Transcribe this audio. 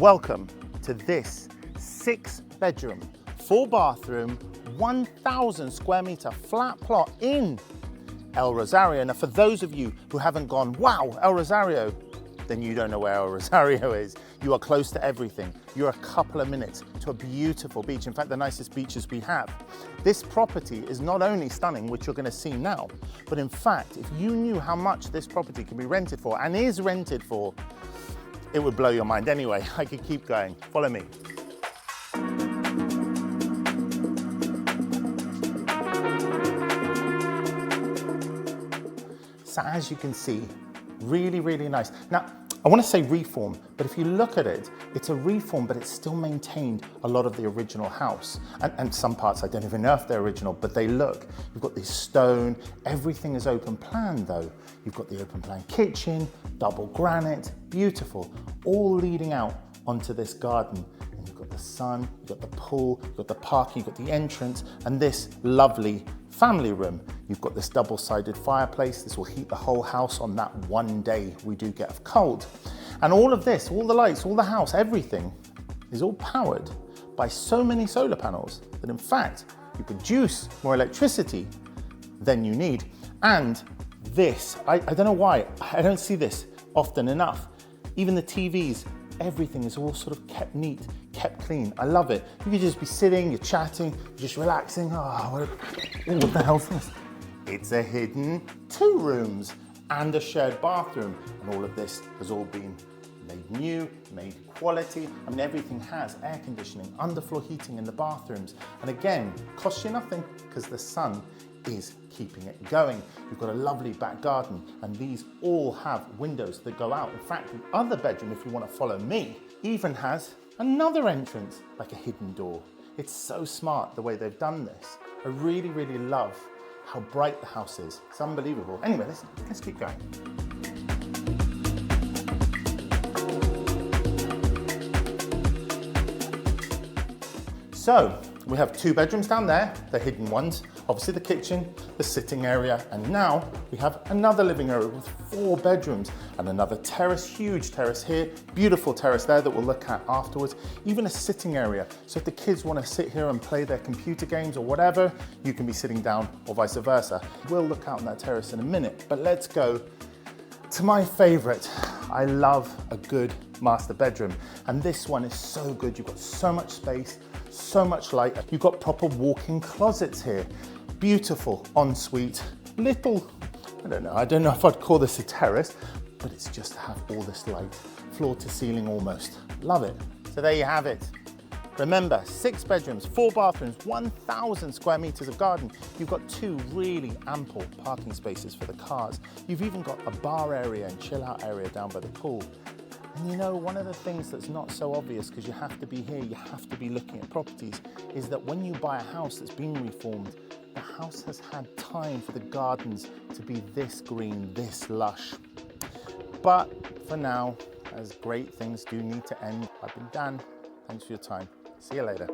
Welcome to this 6-bedroom, 4-bathroom, 1,000 square meter flat plot in El Rosario. Now, for those of you who haven't gone, wow, El Rosario, then you don't know where El Rosario is. You are close to everything. You're a couple of minutes to a beautiful beach. In fact, the nicest beaches we have. This property is not only stunning, which you're going to see now, but in fact, if you knew how much this property can be rented for and is rented for, it would blow your mind. Anyway, I could keep going. Follow me. So as you can see, really, really nice. Now, I want to say reform, but if you look at it, it's a reform, but it's still maintained a lot of the original house. And some parts, I don't even know if they're original, but they look. You've got this stone, everything is open plan though. You've got the open plan kitchen, double granite, beautiful, all leading out onto this garden. And you've got the sun, you've got the pool, you've got the parking, you've got the entrance, and this lovely family room. You've got this double-sided fireplace. This will heat the whole house on that one day we do get of cold. And all of this, all the lights, all the house, everything is all powered by so many solar panels that in fact, you produce more electricity than you need. And this, I don't know why, I don't see this often enough. Even the TVs, everything is all sort of kept neat, kept clean. I love it. You could just be sitting, you're chatting, you're just relaxing. Oh, what the hell's this? It's a hidden 2 rooms and a shared bathroom. And all of this has all been made new, made quality. I mean, everything has air conditioning, underfloor heating in the bathrooms. And again, costs you nothing because the sun is keeping it going. You've got a lovely back garden, and these all have windows that go out. In fact, the other bedroom, if you want to follow me, even has another entrance, like a hidden door. It's so smart the way they've done this. I really, really love how bright the house is. It's unbelievable. Anyway, let's keep going. So, we have 2 bedrooms down there, the hidden ones, obviously the kitchen, the sitting area, and now we have another living area with 4 bedrooms and another terrace, huge terrace here, beautiful terrace there that we'll look at afterwards, even a sitting area. So if the kids want to sit here and play their computer games or whatever, you can be sitting down or vice versa. We'll look out on that terrace in a minute, but let's go to my favorite. I love a good master bedroom, and this one is so good. You've got so much space, so much light. You've got proper walk-in closets here. Beautiful ensuite, little, I don't know if I'd call this a terrace, but it's just to have all this light, floor to ceiling almost. Love it. So there you have it. Remember, 6 bedrooms, 4 bathrooms, 1,000 square meters of garden. You've got 2 really ample parking spaces for the cars. You've even got a bar area and chill out area down by the pool. And you know, one of the things that's not so obvious, because you have to be here, you have to be looking at properties, is that when you buy a house that's been reformed, the house has had time for the gardens to be this green, this lush. But for now, as great things do need to end, I've been Dan. Thanks for your time. See you later.